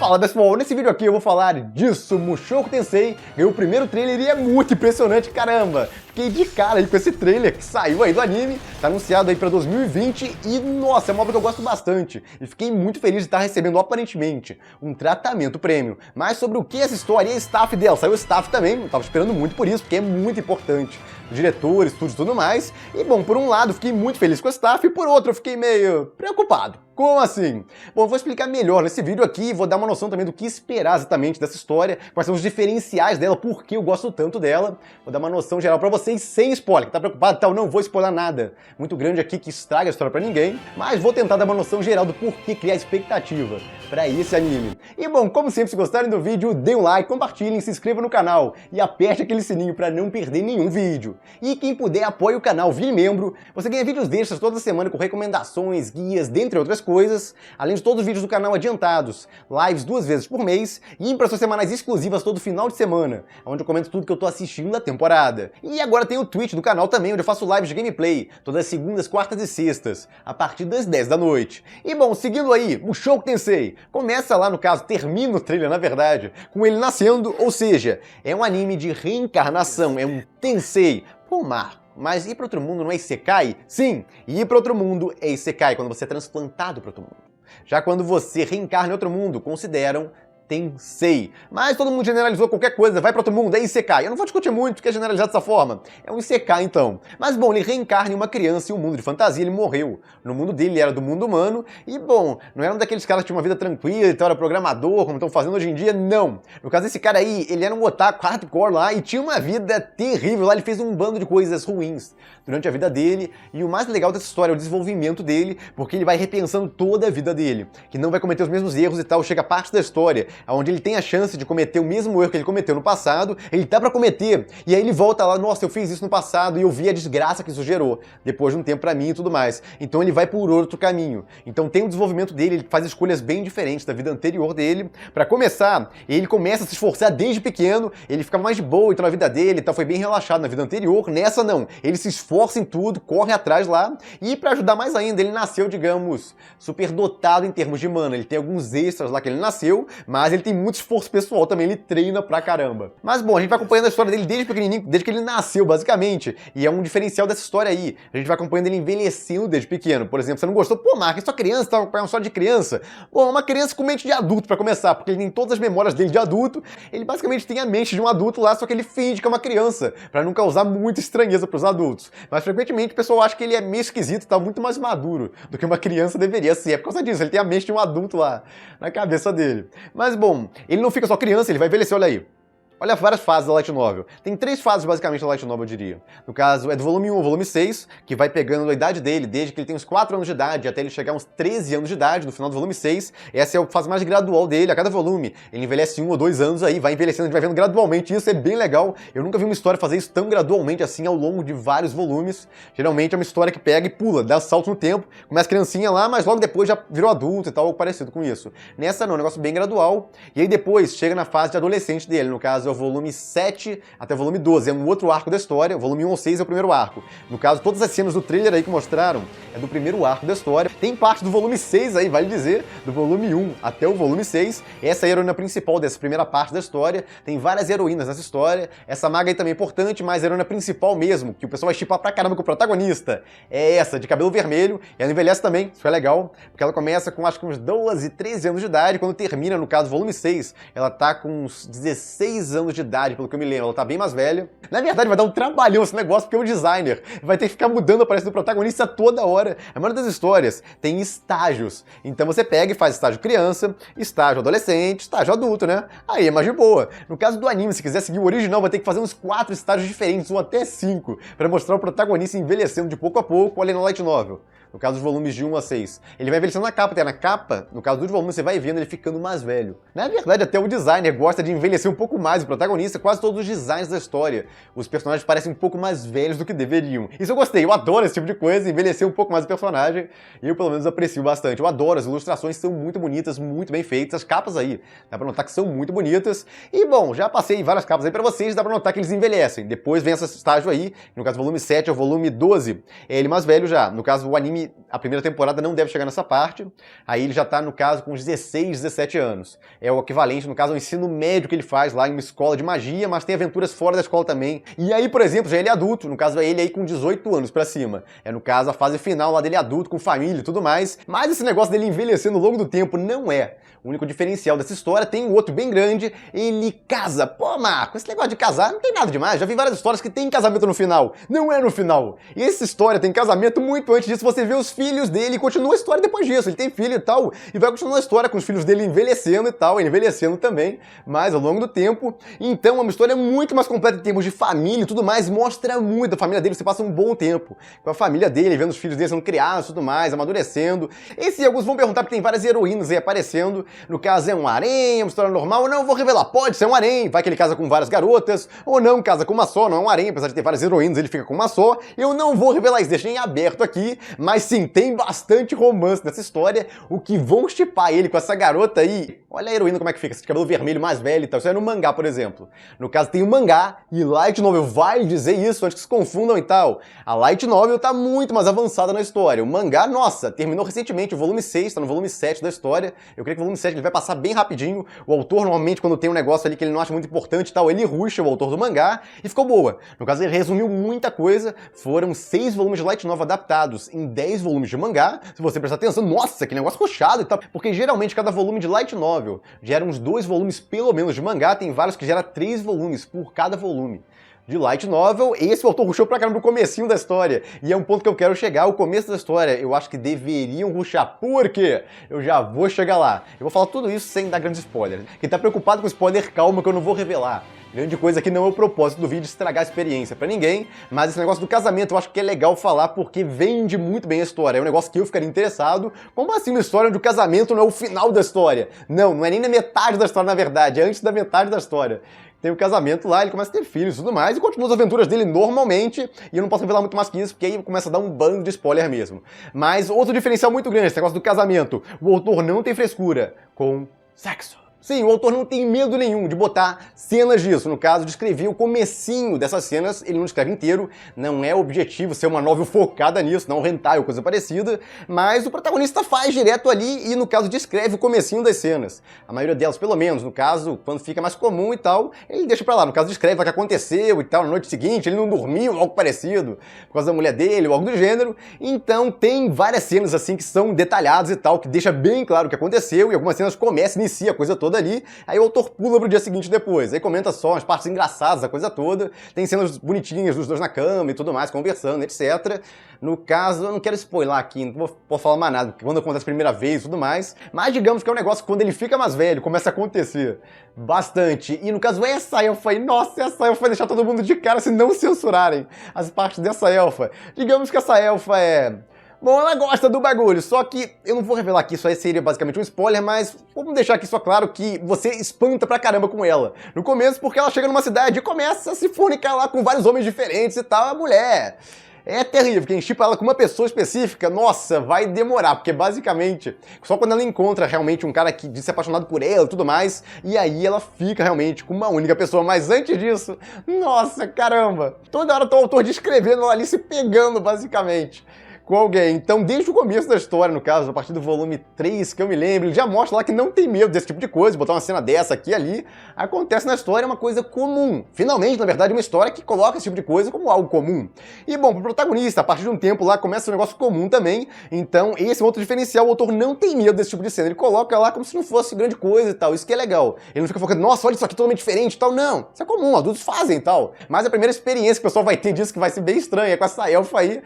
Fala pessoal, nesse vídeo aqui eu vou falar disso. Mushoku Tensei ganhou o primeiro trailer e é muito impressionante, caramba! Fiquei de cara aí com esse trailer que saiu aí do anime, tá anunciado aí pra 2020 e, nossa, é uma obra que eu gosto bastante. E fiquei muito feliz de estar recebendo, aparentemente, um tratamento prêmio. Mas sobre o que essa história e a staff dela, saiu o staff também, eu tava esperando muito por isso, porque é muito importante. Diretor, estúdio e tudo mais. E bom, por um lado fiquei muito feliz com a staff e por outro eu fiquei meio preocupado. Como assim? Bom, eu vou explicar melhor nesse vídeo aqui, vou dar uma noção também do que esperar exatamente dessa história, quais são os diferenciais dela, por que eu gosto tanto dela. Vou dar uma noção geral pra vocês sem spoiler, que tá preocupado e tal, não vou spoiler nada muito grande aqui que estraga a história pra ninguém, mas vou tentar dar uma noção geral do porquê criar expectativa pra esse anime. E bom, como sempre, se gostarem do vídeo, dê um like, compartilhem, se inscrevam no canal e aperte aquele sininho pra não perder nenhum vídeo. E quem puder, apoie o canal, vire membro, você ganha vídeos destes toda semana com recomendações, guias, dentre outras coisas, além de todos os vídeos do canal adiantados, lives 2 vezes por mês e impressões semanais exclusivas todo final de semana, onde eu comento tudo que eu tô assistindo da temporada. E agora tem o Twitch do canal também, onde eu faço lives de gameplay, todas as segundas, quartas e sextas, a partir das 10 da noite. E bom, seguindo aí, o Mushoku Tensei começa lá, no caso, termina o trailer, na verdade, com ele nascendo, ou seja, é um anime de reencarnação, é um Tensei. Pô, Marco, mas ir para outro mundo não é Isekai? Sim, ir para outro mundo é Isekai, quando você é transplantado para outro mundo. Já quando você reencarna em outro mundo, consideram Tensei. Mas todo mundo generalizou qualquer coisa, vai pra outro mundo, é Isekai. Eu não vou discutir muito, porque é generalizado dessa forma. É um Isekai, então. Mas, bom, ele reencarna em uma criança em um mundo de fantasia, ele morreu. No mundo dele, ele era do mundo humano, e, bom, não era um daqueles caras que tinham uma vida tranquila, então era programador, como estão fazendo hoje em dia, não. No caso desse cara aí, ele era um otaku hardcore lá, e tinha uma vida terrível lá, ele fez um bando de coisas ruins durante a vida dele, e o mais legal dessa história é o desenvolvimento dele, porque ele vai repensando toda a vida dele, que não vai cometer os mesmos erros e tal, chega a parte da história, onde ele tem a chance de cometer o mesmo erro que ele cometeu no passado, ele tá pra cometer, e aí ele volta lá, nossa, eu fiz isso no passado e eu vi a desgraça que isso gerou, depois de um tempo pra mim e tudo mais. Então ele vai por outro caminho. Então tem o desenvolvimento dele, ele faz escolhas bem diferentes da vida anterior dele. Pra começar, ele começa a se esforçar desde pequeno, ele ficava mais de boa então na vida dele, então foi bem relaxado na vida anterior, nessa não. Ele se esforça em tudo, corre atrás lá, e pra ajudar mais ainda, ele nasceu, digamos, superdotado em termos de mana. Ele tem alguns extras lá que ele nasceu, mas ele tem muito esforço pessoal também, ele treina pra caramba. Mas bom, a gente vai acompanhando a história dele desde pequenininho, desde que ele nasceu, basicamente, e é um diferencial dessa história aí. A gente vai acompanhando ele envelhecendo desde pequeno. Por exemplo, você não gostou? Pô, Mark, é só criança, tá acompanhando uma história de criança. Bom, uma criança com mente de adulto pra começar, porque ele tem todas as memórias dele de adulto, ele basicamente tem a mente de um adulto lá, só que ele finge que é uma criança, pra não causar muita estranheza pros adultos. Mas frequentemente o pessoal acha que ele é meio esquisito, tá muito mais maduro do que uma criança deveria ser. É por causa disso, ele tem a mente de um adulto lá na cabeça dele. Mas bom, ele não fica só criança, ele vai envelhecer, olha aí. Olha várias fases da Light Novel. Tem 3 fases basicamente da Light Novel, eu diria. No caso, é do volume 1 ao volume 6, que vai pegando a idade dele, desde que ele tem uns 4 anos de idade até ele chegar uns 13 anos de idade, no final do volume 6. Essa é a fase mais gradual dele, a cada volume. Ele envelhece 1 ou 2 anos aí, vai envelhecendo, a gente vai vendo gradualmente, isso é bem legal. Eu nunca vi uma história fazer isso tão gradualmente assim ao longo de vários volumes. Geralmente é uma história que pega e pula, dá salto no tempo, começa criancinha lá, mas logo depois já virou adulto e tal, algo parecido com isso. Nessa não, é um negócio bem gradual. E aí depois chega na fase de adolescente dele, no caso é o volume 7 até o volume 12, é um outro arco da história, o volume 1 ao 6 é o primeiro arco. No caso, todas as cenas do trailer aí que mostraram é do primeiro arco da história. Tem parte do volume 6 aí, vale dizer, do volume 1 até o volume 6. Essa é a heroína principal dessa primeira parte da história. Tem várias heroínas nessa história. Essa maga aí também é importante, mas a heroína principal mesmo, que o pessoal vai chipar pra caramba com o protagonista, é essa, de cabelo vermelho. E ela envelhece também, isso é legal, porque ela começa com acho que uns 12, 13 anos de idade, quando termina, no caso, o volume 6, ela tá com uns 16 anos de idade, pelo que eu me lembro, ela tá bem mais velha. Na verdade, vai dar um trabalhão esse negócio, porque o designer vai ter que ficar mudando a aparência do protagonista toda hora. A maioria das histórias tem estágios. Então você pega e faz estágio criança, estágio adolescente, estágio adulto, né? Aí é mais de boa. No caso do anime, se quiser seguir o original, vai ter que fazer uns 4 estágios diferentes, ou até 5, pra mostrar o protagonista envelhecendo de pouco a pouco, olha na Light Novel. No caso dos volumes de 1 a 6. Ele vai envelhecendo na capa, até na capa, no caso dos volumes, você vai vendo ele ficando mais velho. Na verdade, até o designer gosta de envelhecer um pouco mais o protagonista, quase todos os designs da história. Os personagens parecem um pouco mais velhos do que deveriam. Isso eu gostei, eu adoro esse tipo de coisa, envelhecer um pouco mais o personagem, e eu pelo menos aprecio bastante. Eu adoro, as ilustrações são muito bonitas, muito bem feitas, as capas aí, dá pra notar que são muito bonitas. E bom, já passei várias capas aí pra vocês, dá pra notar que eles envelhecem. Depois vem esse estágio aí, no caso o volume 7 ao volume 12, é ele mais velho já. No caso o anime anime, a primeira temporada não deve chegar nessa parte. Aí ele já tá, no caso, com uns 16, 17 anos. É o equivalente, no caso, ao ensino médio que ele faz lá em uma escola de magia, mas tem aventuras fora da escola também. E aí, por exemplo, já ele é adulto, no caso é ele aí com 18 anos pra cima. É, no caso, a fase final lá dele adulto, com família e tudo mais. Mas esse negócio dele envelhecendo ao longo do tempo não é. O único diferencial dessa história tem um outro bem grande, ele casa. Pô, Marco, esse negócio de casar não tem nada demais. Já vi várias histórias que tem casamento no final. Não é no final. E essa história tem casamento muito antes disso. Você vê os filhos dele e continua a história depois disso. Ele tem filho e tal, e vai continuar a história com os filhos dele envelhecendo e tal, envelhecendo também, mas ao longo do tempo. Então é uma história muito mais completa em termos de família e tudo mais. Mostra muito a família dele. Você passa um bom tempo com a família dele, vendo os filhos dele sendo criados e tudo mais, amadurecendo. E se alguns vão perguntar porque tem várias heroínas aí aparecendo. No caso, é um harém, é uma história normal, ou não, vou revelar, pode ser um harém, vai que ele casa com várias garotas, ou não, casa com uma só, não é um harém, apesar de ter várias heroínas, ele fica com uma só. Eu não vou revelar isso, deixei em aberto aqui, mas sim, tem bastante romance nessa história, o que vão shippar ele com essa garota aí. Olha a heroína como é que fica, esse cabelo vermelho mais velho e tal, isso é no mangá, por exemplo. No caso, tem o mangá, e Light Novel vai dizer isso, antes que se confundam e tal. A Light Novel tá muito mais avançada na história. O mangá, nossa, terminou recentemente, o volume 6, tá no volume 7 da história. Eu creio que o volume 7 ele vai passar bem rapidinho. O autor, normalmente, quando tem um negócio ali que ele não acha muito importante e tal, ele rusha o autor do mangá, e ficou boa. No caso, ele resumiu muita coisa. Foram 6 volumes de Light Novel adaptados em 10 volumes de mangá. Se você prestar atenção, nossa, que negócio rushado e tal. Porque geralmente cada volume de Light Novel gera uns 2 volumes pelo menos de mangá. Tem vários que gera 3 volumes por cada volume de Light Novel. Esse o autor rushou pra caramba no comecinho da história, e é um ponto que eu quero chegar. O começo da história, eu acho que deveriam rushar, por quê? Eu já vou chegar lá. Eu vou falar tudo isso sem dar grandes spoilers. Quem tá preocupado com spoiler, calma que eu não vou revelar. Grande coisa que não é o propósito do vídeo, estragar a experiência pra ninguém, mas esse negócio do casamento eu acho que é legal falar porque vende muito bem a história. É um negócio que eu ficaria interessado. Como assim uma história onde o casamento não é o final da história? Não é nem na metade da história, na verdade, é antes da metade da história. Tem o casamento lá, ele começa a ter filhos e tudo mais, e continua as aventuras dele normalmente, e eu não posso revelar muito mais que isso, porque aí começa a dar um bando de spoiler mesmo. Mas outro diferencial muito grande, esse negócio do casamento, o autor não tem frescura com sexo. Sim, o autor não tem medo nenhum de botar cenas disso. No caso, descrever o comecinho dessas cenas, ele não descreve inteiro, não é o objetivo ser uma novel focada nisso, não hentai ou coisa parecida, mas o protagonista faz direto ali e, no caso, descreve o comecinho das cenas. A maioria delas, pelo menos, no caso, quando fica mais comum e tal, ele deixa pra lá. No caso, descreve o que aconteceu e tal, na noite seguinte, ele não dormiu, algo parecido, por causa da mulher dele ou algo do gênero. Então, tem várias cenas assim que são detalhadas e tal, que deixa bem claro o que aconteceu, e algumas cenas começam, inicia a coisa toda ali, aí o autor pula pro dia seguinte depois, aí comenta só as partes engraçadas da coisa toda, tem cenas bonitinhas dos dois na cama e tudo mais, conversando, etc. No caso, eu não quero spoiler aqui, não posso falar mais nada, quando acontece a primeira vez e tudo mais, mas digamos que é um negócio que quando ele fica mais velho, começa a acontecer bastante. E no caso, essa elfa aí, nossa, essa elfa vai deixar todo mundo de cara se não censurarem as partes dessa elfa. Digamos que essa elfa é... Bom, ela gosta do bagulho, só que eu não vou revelar aqui, isso aí seria basicamente um spoiler, mas vamos deixar aqui só claro que você espanta pra caramba com ela. No começo, porque ela chega numa cidade e começa a se fornicar lá com vários homens diferentes e tal, a mulher... É terrível, quem shippa ela com uma pessoa específica, nossa, vai demorar, porque basicamente, só quando ela encontra realmente um cara que diz ser apaixonado por ela e tudo mais, e aí ela fica realmente com uma única pessoa, mas antes disso, nossa, caramba, toda hora tá o autor descrevendo ela ali se pegando, basicamente, com alguém. Então, desde o começo da história, no caso, a partir do volume 3, que eu me lembro, ele já mostra lá que não tem medo desse tipo de coisa, botar uma cena dessa aqui e ali, acontece na história uma coisa comum. Finalmente, na verdade, uma história que coloca esse tipo de coisa como algo comum. E, bom, pro protagonista, a partir de um tempo lá, começa um negócio comum também, então esse é um outro diferencial, o autor não tem medo desse tipo de cena, ele coloca lá como se não fosse grande coisa e tal, isso que é legal. Ele não fica focando, nossa, olha isso aqui totalmente diferente e tal, não, isso é comum, adultos fazem e tal. Mas a primeira experiência que o pessoal vai ter disso, que vai ser bem estranha, é com essa elfa aí,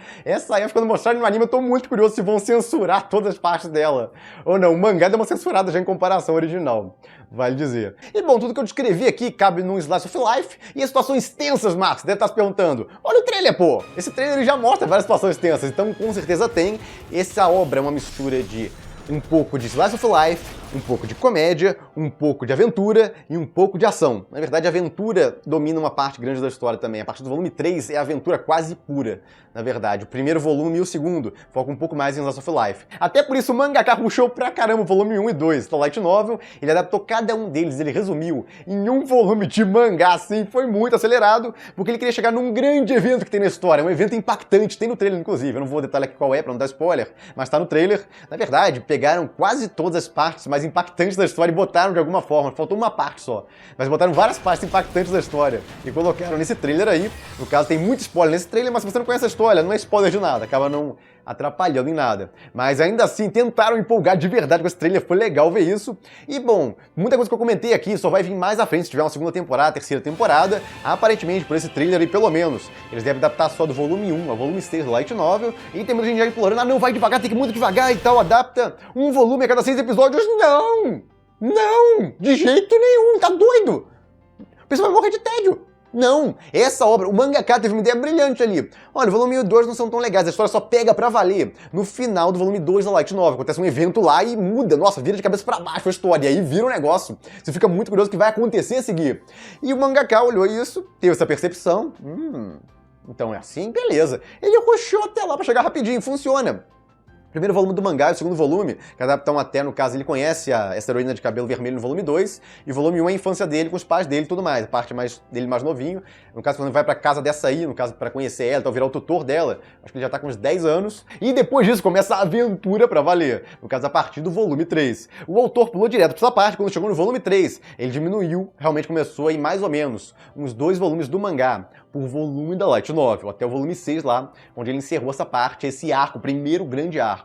quando mostrar no anime, eu tô muito curioso se vão censurar todas as partes dela. Ou não, o mangá deu uma censurada já em comparação ao original, vale dizer. E bom, tudo que eu descrevi aqui cabe num Slice of Life, e as situações tensas, Max, deve estar se perguntando, olha o trailer, pô! Esse trailer já mostra várias situações tensas, então com certeza tem. Essa obra é uma mistura de um pouco de slice of life, um pouco de comédia, um pouco de aventura e um pouco de ação. Na verdade, a aventura domina uma parte grande da história também. A partir do volume 3 é a aventura quase pura, na verdade. O primeiro volume e o segundo focam um pouco mais em slice of life. Até por isso o mangaka puxou pra caramba o volume 1 e 2 da Light Novel, ele adaptou cada um deles, ele resumiu em um volume de mangá, assim, foi muito acelerado, porque ele queria chegar num grande evento que tem na história, um evento impactante, tem no trailer inclusive, eu não vou detalhar aqui qual é pra não dar spoiler, mas tá no trailer. Na verdade, pegaram quase todas as partes mais impactantes da história e botaram de alguma forma, faltou uma parte só, mas botaram várias partes impactantes da história e colocaram nesse trailer aí. No caso, tem muito spoiler nesse trailer, mas se você não conhece a história, não é spoiler de nada, acaba não atrapalhando em nada. Mas ainda assim, tentaram empolgar de verdade com esse trailer, foi legal ver isso. E bom, muita coisa que eu comentei aqui só vai vir mais à frente, se tiver uma segunda temporada, terceira temporada. Aparentemente, por esse trailer aí, pelo menos, eles devem adaptar só do volume 1 ao volume 6 do Light Novel. E tem muita gente já implorando, ah não, vai devagar, tem que ir muito devagar e tal, adapta um volume a cada 6 episódios. Não! Não! De jeito nenhum, tá doido! O pessoal vai morrer de tédio. Não, essa obra, o mangaka teve uma ideia brilhante ali. Olha, o volume 1 e 2 não são tão legais, a história só pega pra valer no final do volume 2 da Light Novel. Acontece um evento lá e muda, nossa, vira de cabeça pra baixo a história, e aí vira um negócio. Você fica muito curioso o que vai acontecer a seguir. E o mangaka olhou isso, teve essa percepção, então é assim, beleza. Ele rushou até lá pra chegar rapidinho, funciona. Primeiro volume do mangá e o segundo volume, que adaptam até, no caso, ele conhece essa heroína de cabelo vermelho no volume 2, e o volume 1 é a infância dele com os pais dele e tudo mais, a parte dele mais novinho. No caso, quando ele vai pra casa dessa aí, no caso, pra conhecer ela, então virar o tutor dela, acho que ele já tá com uns 10 anos, e depois disso começa a aventura pra valer, no caso, a partir do volume 3. O autor pulou direto pra essa parte, quando chegou no volume 3, ele diminuiu, realmente começou aí mais ou menos uns 2 volumes do mangá por volume da Light Novel, até o volume 6 lá, onde ele encerrou essa parte, esse arco, o primeiro grande arco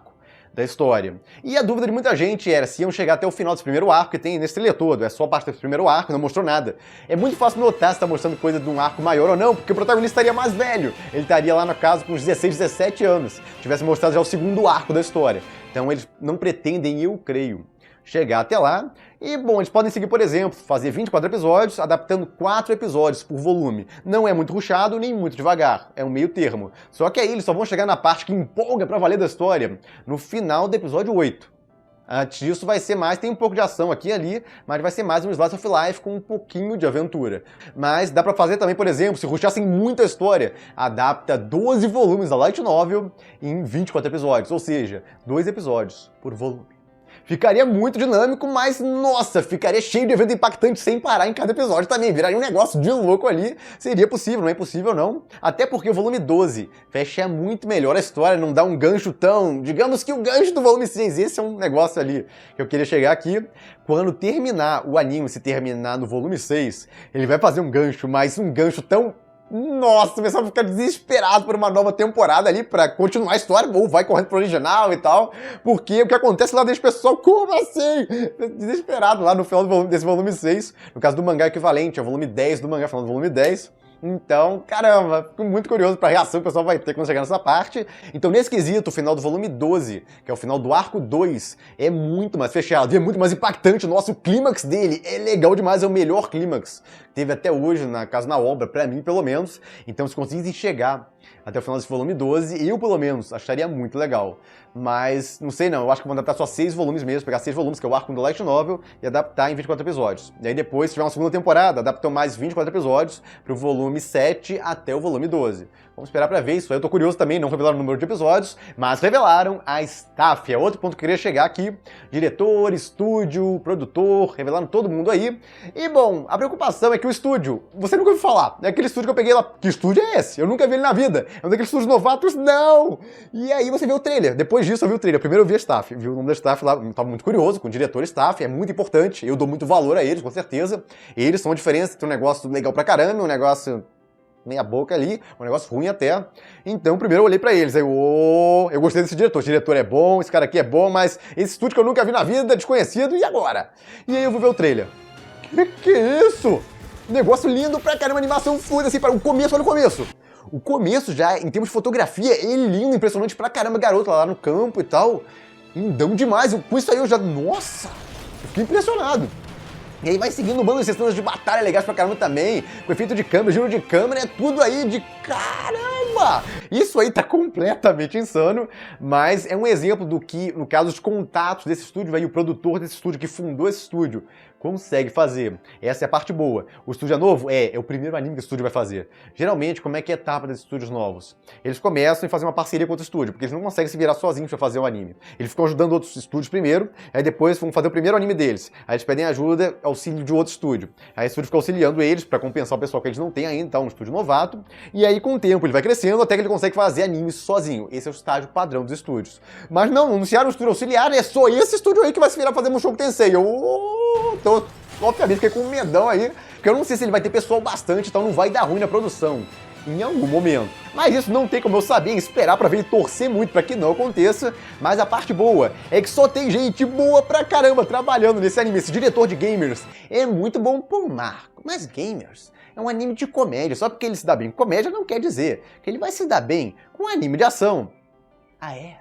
da história. E a dúvida de muita gente era se iam chegar até o final desse primeiro arco, que tem nesse trailer todo, é só a parte desse primeiro arco, não mostrou nada. É muito fácil notar se tá mostrando coisa de um arco maior ou não, porque o protagonista estaria mais velho, ele estaria lá no caso com uns 16, 17 anos, tivesse mostrado já o segundo arco da história. Então eles não pretendem, eu creio, chegar até lá. E, bom, eles podem seguir, por exemplo, fazer 24 episódios, adaptando 4 episódios por volume. Não é muito rushado, nem muito devagar. É um meio termo. Só que aí eles só vão chegar na parte que empolga pra valer da história no final do episódio 8. Antes disso vai ser mais, tem um pouco de ação aqui e ali, mas vai ser mais um slice of life com um pouquinho de aventura. Mas dá pra fazer também, por exemplo, se rushassem muita história, adapta 12 volumes da Light Novel em 24 episódios, ou seja, 2 episódios por volume. Ficaria muito dinâmico, mas, nossa, ficaria cheio de evento impactante sem parar em cada episódio também. Viraria um negócio de louco ali. Seria possível, não é impossível não. Até porque o volume 12 fecha muito melhor a história, não dá um gancho tão... Digamos que o gancho do volume 6, esse é um negócio ali que eu queria chegar aqui. Quando terminar o anime, se terminar no volume 6, ele vai fazer um gancho, mas um gancho tão... Nossa, o pessoal fica desesperado por uma nova temporada ali pra continuar a história, ou vai correndo pro original e tal, porque o que acontece lá dentro, pessoal, como assim? Desesperado lá no final desse volume 6, no caso do mangá equivalente, é o volume 10 do mangá, falando do volume 10. Então, caramba, fico muito curioso pra reação que o pessoal vai ter quando chegar nessa parte. Então, nesse quesito, o final do volume 12, que é o final do arco 2, é muito mais fechado e é muito mais impactante. Nossa, o clímax dele é legal demais, é o melhor clímax que teve até hoje, na obra, pra mim, pelo menos. Então, se conseguissem chegar até o final desse volume 12, eu, pelo menos, acharia muito legal. Mas, não sei não, eu acho que vão adaptar só 6 volumes mesmo, pegar 6 volumes, que é o arco do Light Novel, e adaptar em 24 episódios. E aí depois, se tiver uma segunda temporada, adaptam mais 24 episódios pro volume 7 até o volume 12. Vamos esperar pra ver isso aí. Eu tô curioso também, não revelaram o número de episódios, mas revelaram a staff. É outro ponto que eu queria chegar aqui. Diretor, estúdio, produtor, revelaram todo mundo aí. E bom, a preocupação é que o estúdio, você nunca ouviu falar. É aquele estúdio que eu peguei lá. Que estúdio é esse? Eu nunca vi ele na vida. É um daqueles estúdios novatos? Não! E aí você vê o trailer. Depois disso eu vi o trailer. Primeiro eu vi a staff. Vi o nome da staff lá. Tava muito curioso com o diretor e staff. É muito importante. Eu dou muito valor a eles, com certeza. Eles são a diferença entre um negócio legal pra caramba e um negócio... meia boca ali, um negócio ruim até. Então, primeiro eu olhei pra eles, aí, eu gostei desse diretor. Esse diretor é bom, esse cara aqui é bom, mas esse estúdio que eu nunca vi na vida, desconhecido, e agora? E aí eu vou ver o trailer. Que é isso? Negócio lindo pra caramba, animação fluida, assim, para o começo, olha o começo. O começo já, em termos de fotografia, é lindo, impressionante pra caramba, garoto lá no campo e tal. Lindão demais, com isso aí eu já, nossa, eu fiquei impressionado. E aí vai seguindo um bando de cenas de batalha legais pra caramba também, com efeito de câmera, giro de câmera, é tudo aí de caramba! Isso aí tá completamente insano, mas é um exemplo do que, no caso, os contatos desse estúdio, aí, o produtor desse estúdio que fundou esse estúdio, consegue fazer. Essa é a parte boa. O estúdio é novo? É o primeiro anime que o estúdio vai fazer. Geralmente, como é que é a etapa desses estúdios novos? Eles começam a fazer uma parceria com outro estúdio, porque eles não conseguem se virar sozinhos para fazer o anime. Eles ficam ajudando outros estúdios primeiro, aí depois vão fazer o primeiro anime deles. Aí eles pedem ajuda, auxílio de outro estúdio. Aí o estúdio fica auxiliando eles para compensar o pessoal que eles não têm ainda, tá? Um estúdio novato. E aí, com o tempo, ele vai crescendo até que ele consegue fazer animes sozinho. Esse é o estágio padrão dos estúdios. Mas não, anunciaram um estúdio auxiliar, é só esse estúdio aí que vai se virar fazer Mushoku Tensei. Então, obviamente, fiquei com um medão aí, porque eu não sei se ele vai ter pessoal bastante, então não vai dar ruim na produção em algum momento. Mas isso não tem como eu saber, esperar pra ver e torcer muito pra que não aconteça. Mas a parte boa é que só tem gente boa pra caramba trabalhando nesse anime. Esse diretor de gamers é muito bom. Pô, Marco, mas gamers é um anime de comédia. Só porque ele se dá bem com comédia não quer dizer que ele vai se dar bem com um anime de ação. Ah, é?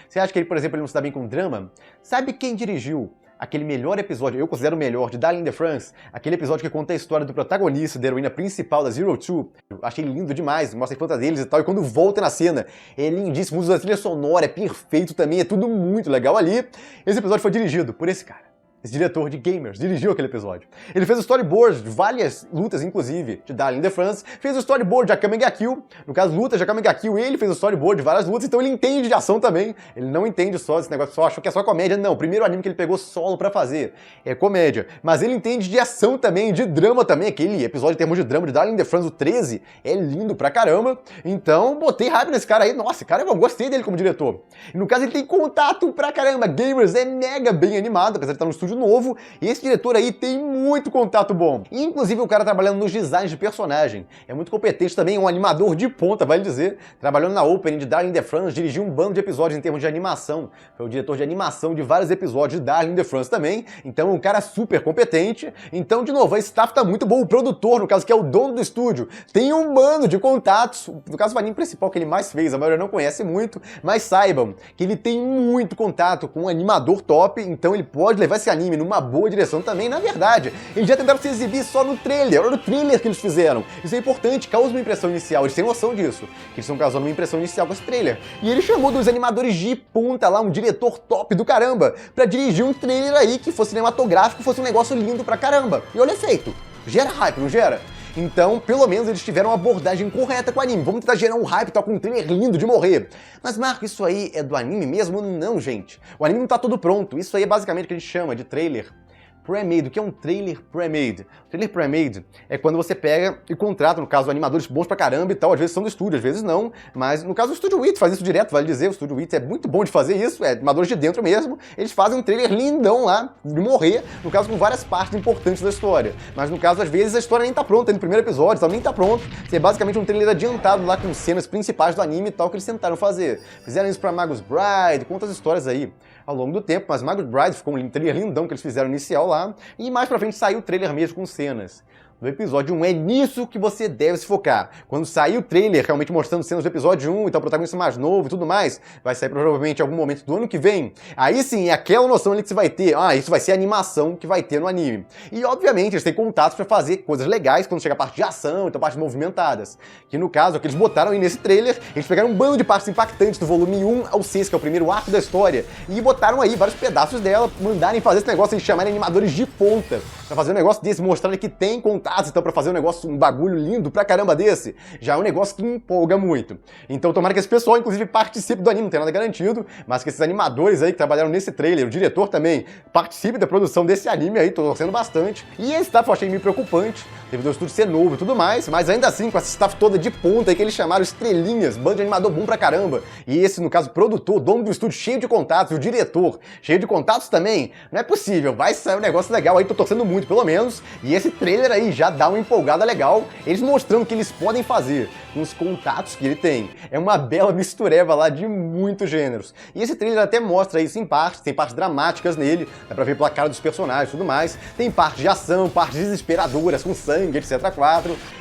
Você acha que ele, por exemplo, ele não se dá bem com drama? Sabe quem dirigiu aquele melhor episódio, eu considero o melhor, de Darling in the France, aquele episódio que conta a história do protagonista, da heroína principal da Zero Two? Eu achei lindo demais, mostra a infância deles e tal, e quando volta na cena, é lindíssimo, o uso da trilha sonora é perfeito também, é tudo muito legal ali. Esse episódio foi dirigido por esse cara. Esse diretor de gamers dirigiu aquele episódio. Ele fez o storyboard de várias lutas, inclusive, de Darling in the France. Fez o storyboard de Akame ga Kill. No caso, lutas de Akame ga Kill, ele fez o storyboard de várias lutas, então ele entende de ação também. Ele não entende só esse negócio, só achou que é só comédia. Não, o primeiro anime que ele pegou solo pra fazer é comédia. Mas ele entende de ação também, de drama também. Aquele episódio em termos de drama de Darling in the France, o 13, é lindo pra caramba. Então, botei hype nesse cara aí. Nossa, cara, eu gostei dele como diretor. E no caso, ele tem contato pra caramba. Gamers é mega bem animado, apesar de estar no estúdio novo, e esse diretor aí tem muito contato bom. Inclusive o cara trabalhando nos designs de personagem. É muito competente também, um animador de ponta, vale dizer. Trabalhando na opening de Darling in the France, dirigiu um bando de episódios em termos de animação. Foi o diretor de animação de vários episódios de Darling in the France também. Então é um cara super competente. Então, de novo, a staff tá muito bom. O produtor, no caso, que é o dono do estúdio, tem um bando de contatos. No caso, o anime principal que ele mais fez, a maioria não conhece muito, mas saibam que ele tem muito contato com um animador top, então ele pode levar esse anime numa boa direção também. Na verdade, eles já tentaram se exibir só no trailer. Olha o trailer que eles fizeram. Isso é importante, causa uma impressão inicial. Eles têm noção disso, que eles estão causando uma impressão inicial com esse trailer. E ele chamou dos animadores de ponta lá, um diretor top do caramba, pra dirigir um trailer aí que fosse cinematográfico, fosse um negócio lindo pra caramba. E olha o efeito. Gera hype, não gera? Então, pelo menos eles tiveram uma abordagem correta com o anime. Vamos tentar gerar um hype, tá com um trailer lindo de morrer. Mas, Marco, isso aí é do anime mesmo? Não, gente. O anime não tá todo pronto. Isso aí é basicamente o que a gente chama de trailer pre-made. O que é um trailer pre-made? Trailer pre-made é quando você pega e contrata, no caso, animadores bons pra caramba e tal. Às vezes são do estúdio, às vezes não. Mas, no caso, o Estúdio Wit faz isso direto, vale dizer. O Estúdio Wit é muito bom de fazer isso, é animadores de dentro mesmo. Eles fazem um trailer lindão lá, de morrer, no caso, com várias partes importantes da história. Mas, no caso, às vezes, a história nem tá pronta, no primeiro episódio, então nem tá pronto. É basicamente um trailer adiantado lá com cenas principais do anime e tal, que eles tentaram fazer. Fizeram isso pra Magus Bride, com outras histórias aí ao longo do tempo, mas Magus Bride ficou um trailer lindão que eles fizeram inicial lá, e mais pra frente saiu o trailer mesmo com cenas do episódio 1. É nisso que você deve se focar. Quando sair o trailer realmente mostrando cenas do episódio 1 e tal, o protagonista mais novo e tudo mais, vai sair provavelmente em algum momento do ano que vem. Aí sim, é aquela noção ali que você vai ter, isso vai ser a animação que vai ter no anime. E obviamente eles têm contatos pra fazer coisas legais quando chega a parte de ação, então partes movimentadas. Que no caso, o que eles botaram aí nesse trailer, eles pegaram um bando de partes impactantes do volume 1 ao 6, que é o primeiro arco da história, e botaram aí vários pedaços dela, mandarem fazer esse negócio e chamarem animadores de ponta pra fazer um negócio desse, mostrarem que tem contatos, então pra fazer um negócio, um bagulho lindo pra caramba desse, já é um negócio que empolga muito. Então tomara que esse pessoal, inclusive, participe do anime, não tem nada garantido, mas que esses animadores aí que trabalharam nesse trailer, o diretor também, participe da produção desse anime aí, tô torcendo bastante. E esse staff eu achei meio preocupante, devido ao estúdio ser novo e tudo mais, mas ainda assim, com essa staff toda de ponta aí que eles chamaram estrelinhas, bando de animador bom pra caramba, e esse, no caso, produtor, dono do estúdio cheio de contatos, e o diretor cheio de contatos também, não é possível, vai sair um negócio legal aí, tô torcendo muito, pelo menos, e esse trailer aí já dá uma empolgada legal, eles mostrando o que eles podem fazer com os contatos que ele tem. É uma bela mistureba lá de muitos gêneros. E esse trailer até mostra isso em partes, tem partes dramáticas nele, dá pra ver pela cara dos personagens e tudo mais, tem partes de ação, partes desesperadoras, com sangue, etc.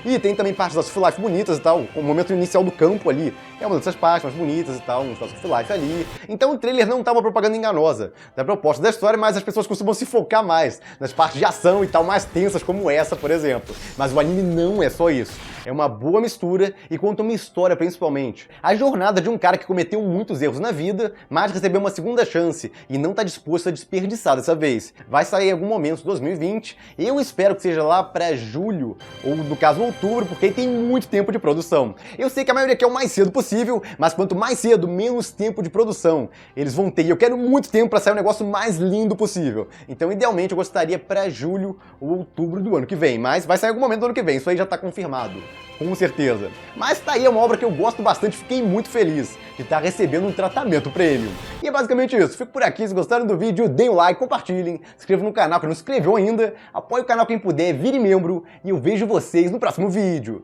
E tem também partes da Soft Life bonitas e tal, o momento inicial do campo ali, é uma dessas partes mais bonitas e tal, um Soft Life ali. Então o trailer não tá uma propaganda enganosa da proposta da história, mas as pessoas costumam se focar mais nas partes de ação, ação e tal mais tensas como essa, por exemplo. Mas o anime não é só isso. É uma boa mistura e conta uma história principalmente. A jornada de um cara que cometeu muitos erros na vida, mas recebeu uma segunda chance e não tá disposto a desperdiçar dessa vez. Vai sair em algum momento de 2020, eu espero que seja lá pra julho, ou no caso outubro, porque aí tem muito tempo de produção. Eu sei que a maioria quer o mais cedo possível, mas quanto mais cedo, menos tempo de produção eles vão ter. E eu quero muito tempo pra sair o negócio mais lindo possível. Então, idealmente, eu gostaria pra julho ou outubro do ano que vem, mas vai sair em algum momento do ano que vem, isso aí já tá confirmado. Com certeza. Mas tá aí uma obra que eu gosto bastante, fiquei muito feliz de estar recebendo um tratamento premium. E é basicamente isso. Fico por aqui, se gostaram do vídeo, deem um like, compartilhem, se inscrevam no canal que não se inscreveu ainda, apoie o canal quem puder, vire membro e eu vejo vocês no próximo vídeo.